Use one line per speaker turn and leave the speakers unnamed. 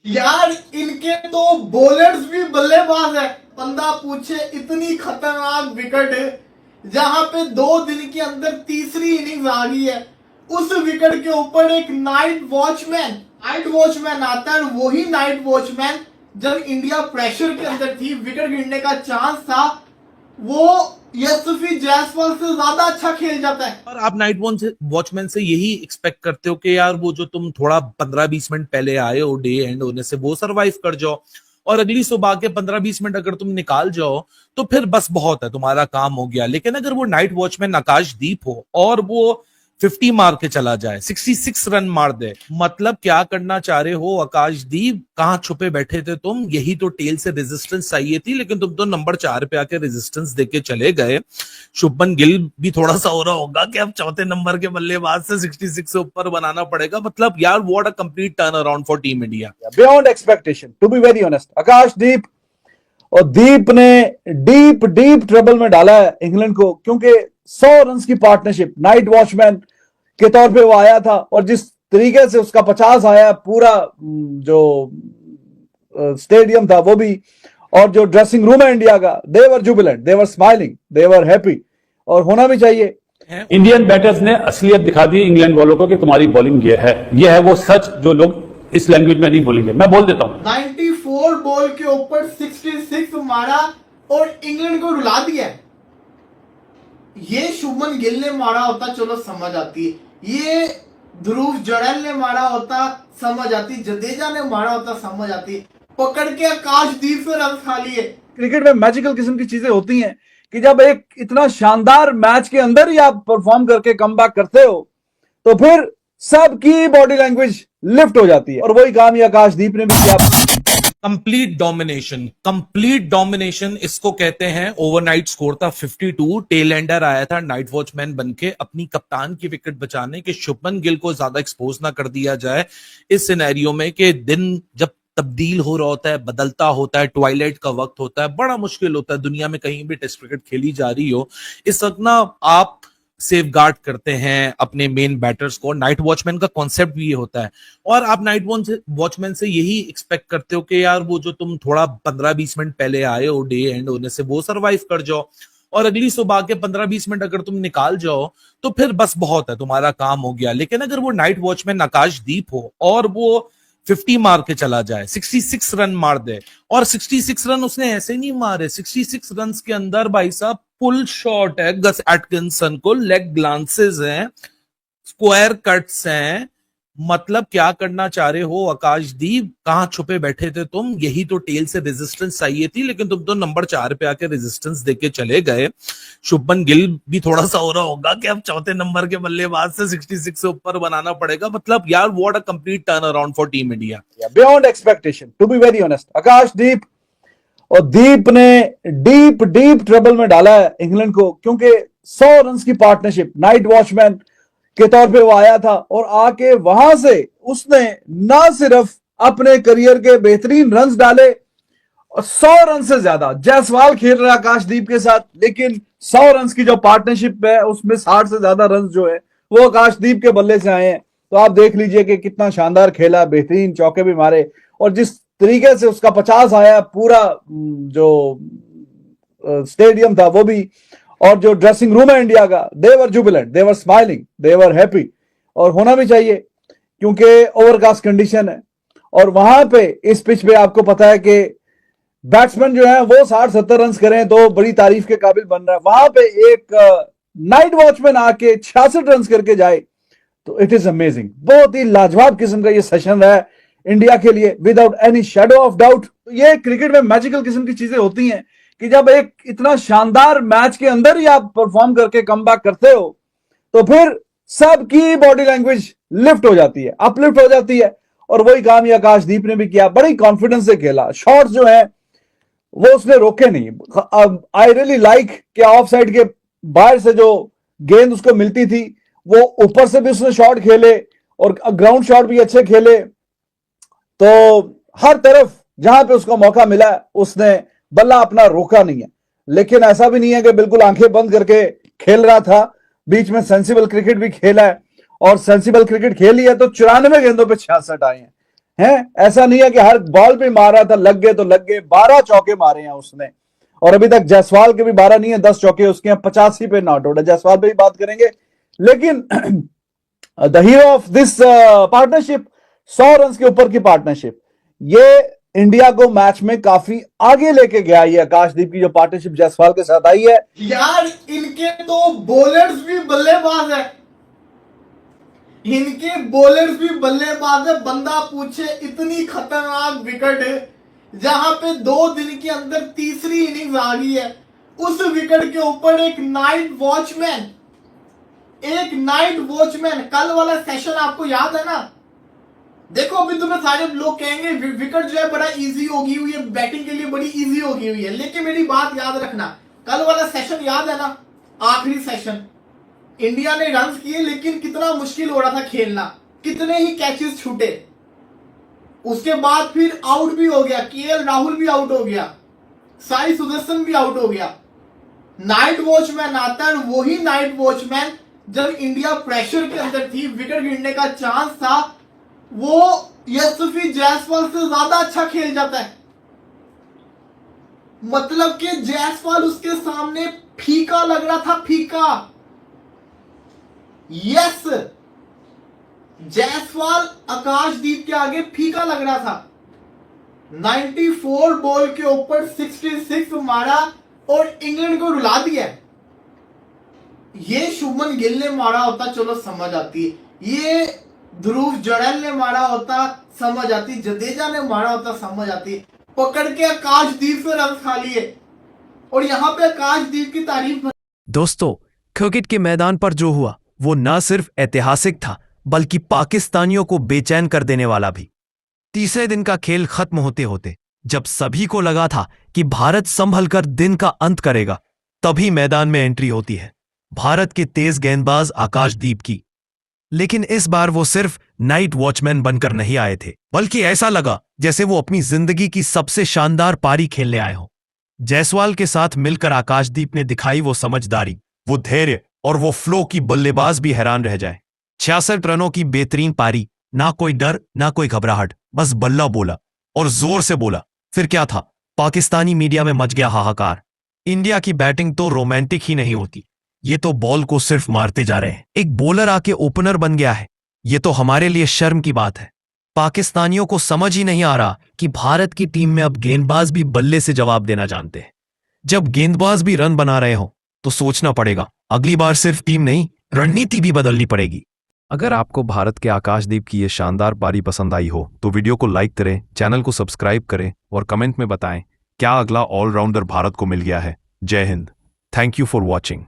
यार इनके तो बॉलर्स भी बल्लेबाज है। बंदा पूछे इतनी खतरनाक विकेट है जहां पे 2 दिन के अंदर तीसरी इनिंग्स आ गई है। उस विकेट के ऊपर एक नाइट वॉचमैन आता है। वही नाइट वॉचमैन जब इंडिया प्रेशर के अंदर थी, विकेट गिरने का चांस था, वो यशस्वी जायसवाल से ज्यादा अच्छा खेल जाता है।
और आप नाइट वॉचमैन से यही एक्सपेक्ट करते हो कि यार वो जो तुम थोड़ा 15-20 मिनट पहले आए हो डे एंड होने से वो सरवाइव कर जाओ, और अगली सुबह के 15-20 मिनट अगर तुम निकाल जाओ तो फिर बस बहुत है, तुम्हारा काम हो गया। लेकिन अगर वो नाइट वॉचमैन आकाशदीप हो और वो 50 मार के चला जाए, 66 रन मार दे, मतलब क्या करना चाह रहे हो आकाशदीप? कहां छुपे बैठे थे तुम? यही तो टेल से रेजिस्टेंस चाहिए थी, लेकिन तुम तो नंबर 4 पे आके रेजिस्टेंस देके चले गए। शुभमन गिल भी थोड़ा सा हो रहा होगा कि अब चौथे नंबर के बल्लेबाज से 66 से ऊपर बनाना पड़ेगा। मतलब यार what a complete turn around for team India,
beyond expectation to be very honest. Akashdeep और दीप ने डीप डीप ट्रबल में डाला है इंग्लैंड को, क्योंकि 100 रन की पार्टनरशिप नाइट वॉचमैन के तौर पे वो आया था, और जिस तरीके से उसका 50 आया, पूरा जो स्टेडियम था वो भी, और जो ड्रेसिंग रूम है इंडिया का, दे वर जुबिलेंट, दे वर स्माइलिंग, दे वर हैप्पी, और होना भी चाहिए।
इंडियन बैटर्स ने असलियत दिखा दी इंग्लैंड वालों को कि तुम्हारी बॉलिंग ये है वो सच जो लोग इस लैंग्वेज में नहीं बोलेंगे। मैं बोल देता हूं,
94 बॉल के ऊपर 66 मारा और इंग्लैंड को रुला दिया। ये शुभमन गिल ने मारा होता चलो समझ आती, ये ध्रुव जड़ेल ने मारा होता समझ आती, जडेजा ने मारा होता समझ आती, पकड़ के आकाशदीप से रन खा लिए।
क्रिकेट में मैजिकल किस्म की चीजें होती हैं कि जब एक इतना शानदार मैच के अंदर ही आप परफॉर्म करके कमबैक करते हो तो फिर सबकी बॉडी लैंग्वेज लिफ्ट हो जाती है, और वही काम ये आकाशदीप ने भी किया।
कंप्लीट डोमिनेशन इसको कहते हैं। ओवरनाइट स्कोर था 52, टेल एंडर आया था नाइट वॉचमैन बनके अपनी कप्तान की विकेट बचाने के, शुभमन गिल को ज्यादा एक्सपोज ना कर दिया जाए इस सिनेरियो में कि दिन जब तब्दील हो रहा होता है, बदलता होता है, ट्वाइलाइट का वक्त होता है, बड़ा मुश्किल होता है दुनिया में कहीं भी टेस्ट क्रिकेट खेली जा रही हो। इस वक्त ना आप सेफगार्ड करते हैं अपने मेन बैटर्स को। नाइट वॉचमैन का कॉन्सेप्ट भी ये होता है, और आप नाइट वॉचमैन से यही एक्सपेक्ट करते हो कि यार वो जो तुम थोड़ा 15-20 मिनट पहले आए हो डे एंड होने से वो सरवाइव कर जाओ, और अगली सुबह के 15-20 मिनट अगर तुम निकाल जाओ तो फिर बस बहुत है, तुम्हारा काम हो गया। लेकिन अगर वो नाइट वॉचमैन आकाशदीप हो और वो 50 मार के चला जाए, 66 रन मार दे, और 66 रन उसने ऐसे नहीं मारे, 66 रन के अंदर भाई साहब पुल शॉट है गस एटकिंसन को, लेग ग्लांसेस हैं, स्क्वायर कट्स हैं। मतलब क्या करना चाह रहे हो आकाशदीप? कहां छुपे बैठे थे तुम? यही तो टेल से रेजिस्टेंस चाहिए थी, लेकिन तुम तो नंबर 4 पे आके रेजिस्टेंस देके चले गए। शुभमन गिल भी थोड़ा सा हो रहा होगा कि अब चौथे नंबर के बल्लेबाज से 66 से ऊपर बनाना पड़ेगा। मतलब यार what a complete turn around for team India,
beyond expectation to be very honest. Akashdeep और दीप ने डीप डीप ट्रबल में डाला है इंग्लैंड को, क्योंकि 100 रन की पार्टनरशिप नाइट वॉचमैन के तौर पे वो आया था, और आके वहां से उसने ना सिर्फ अपने करियर के बेहतरीन रन्स डाले, और 100 रन से ज्यादा जायसवाल खेल रहा है आकाशदीप के साथ, लेकिन 100 रन की जो पार्टनरशिप है उसमें 60 से ज्यादा रन जो है वो आकाशदीप के बल्ले से आए हैं। तो आप देख लीजिए कि कितना शानदार खेला, बेहतरीन चौके भी मारे, और जिस तरीके से उसका 50 आया, पूरा जो स्टेडियम था वो भी, और जो ड्रेसिंग रूम है इंडिया का, दे वर जुबिलेंट, दे वर स्माइलिंग, दे वर हैप्पी, और होना भी चाहिए क्योंकि ओवरकास्ट कंडीशन है। और वहां पे इस पिच पे आपको पता है कि बैट्समैन जो है वो 60-70 रन करें तो बड़ी तारीफ के काबिल बन रहा है। वहां पे एक नाइट वॉचमैन आके 66 रन करके जाए तो इट इज अमेजिंग। बहुत ही लाजवाब किस्म का ये सेशन रहा है इंडिया के लिए, without any shadow of doubt. ये क्रिकेट में मैजिकल किस्म की चीजें होती हैं कि जब एक इतना शानदार मैच के अंदर ही आप परफॉर्म करके कमबैक करते हो तो फिर सबकी बॉडी लैंग्वेज लिफ्ट हो जाती है, अपलिफ्ट हो जाती है, और वही काम ये आकाशदीप ने भी किया। बड़ी कॉन्फिडेंस से खेला, शॉट्स जो है वो उसने रोके नहीं। आई रियली लाइक कि ऑफ साइड के बाहर से जो गेंद उसको मिलती थी वो ऊपर से भी उसने शॉट खेले, और ग्राउंड शॉट भी अच्छे खेले। तो हर तरफ जहां पे उसको मौका मिला उसने बल्ला अपना रोका नहीं है। लेकिन ऐसा भी नहीं है कि बिल्कुल आंखें बंद करके खेल रहा था, बीच में सेंसिबल क्रिकेट भी खेला है, और सेंसिबल क्रिकेट खेली है तो 94 गेंदों पे 66 आए हैं। है। ऐसा नहीं है कि हर बॉल पे मारा था, लग गए तो लग गए। 12 चौके मारे हैं उसने, और अभी तक जायसवाल के भी 12 नहीं है, 10 चौके उसके हैं। 85 पे नॉट आउट है। जायसवाल पे भी बात करेंगे, लेकिन the hero of this partnership, 100 run के ऊपर की पार्टनरशिप, ये इंडिया को मैच में काफी आगे लेके गया। ये आकाशदीप की जो पार्टनरशिप जायसवाल के साथ आई है,
यार इनके तो बॉलर्स भी बल्लेबाज है, इनके बॉलर्स भी बल्लेबाज है। बंदा पूछे इतनी खतरनाक विकेट, जहां पे 2 दिन के अंदर तीसरी इनिंग्स आ गई है। उस विकेट के ऊपर एक नाइट वॉचमैन, कल वाला सेशन आपको याद है ना? देखो अभी तुम्हें सारे लोग कहेंगे विकेट जो है बड़ा इजी होगी हुई है, बैटिंग के लिए बड़ी इजी होगी हुई है, लेकिन मेरी बात याद रखना, कल वाला सेशन याद है ना? आखिरी सेशन इंडिया ने रन किए, लेकिन कितना मुश्किल हो रहा था खेलना, कितने ही कैचेस छूटे। उसके बाद फिर आउट भी हो गया, केएल राहुल भी आउट हो गया, साई सुदर्शन भी आउट हो गया। नाइट वॉचमैन आता है, वही नाइट वॉचमैन जब इंडिया प्रेशर के अंदर थी, विकेट गिरने का चांस था, वो यशस्वी जायसवाल से ज्यादा अच्छा खेल जाता है। मतलब कि जायसवाल उसके सामने फीका लग रहा था, फीका। यस, जायसवाल आकाशदीप के आगे फीका लग रहा था। 94 बॉल के ऊपर 66 मारा और इंग्लैंड को रुला दिया। ये शुभमन गिल ने मारा होता चलो समझ आती, ये ध्रुव जड़ेल ने मारा होता समझ आती, जडेजा ने मारा होता समझ आती। पकड़ के आकाशदीप से रन खा लिए, और यहां पे आकाशदीप की तारीफ।
दोस्तों, क्रिकेट के मैदान पर जो हुआ वो न सिर्फ ऐतिहासिक था, बल्कि पाकिस्तानियों को बेचैन कर देने वाला भी। तीसरे दिन का खेल खत्म होते होते जब सभी को लगा था कि भारत संभलकर दिन का अंत करेगा, तभी मैदान में एंट्री होती है भारत के तेज गेंदबाज आकाशदीप की। लेकिन इस बार वो सिर्फ नाइट वॉचमैन बनकर नहीं आए थे, बल्कि ऐसा लगा जैसे वो अपनी जिंदगी की सबसे शानदार पारी खेलने आए हों। जायसवाल के साथ मिलकर आकाशदीप ने दिखाई वो समझदारी, वो धैर्य और वो फ्लो की बल्लेबाज भी हैरान रह जाए। 66 रनों की बेहतरीन पारी, ना कोई डर ना कोई घबराहट, बस बल्ला बोला और जोर से बोला। फिर क्या था, पाकिस्तानी मीडिया में मच गया हाहाकार। इंडिया की बैटिंग तो रोमांटिक ही नहीं होती, ये तो बॉल को सिर्फ मारते जा रहे हैं। एक बॉलर आके ओपनर बन गया है, ये तो हमारे लिए शर्म की बात है। पाकिस्तानियों को समझ ही नहीं आ रहा कि भारत की टीम में अब गेंदबाज भी बल्ले से जवाब देना जानते हैं। जब गेंदबाज भी रन बना रहे हो तो सोचना पड़ेगा, अगली बार सिर्फ टीम नहीं, रणनीति भी बदलनी पड़ेगी।
अगर आपको भारत के आकाशदीप की ये शानदार पारी पसंद आई हो तो वीडियो को लाइक करें, चैनल को सब्सक्राइब करें और कमेंट में बताएं क्या अगला ऑलराउंडर भारत को मिल गया है। जय Hind. Thank you for watching.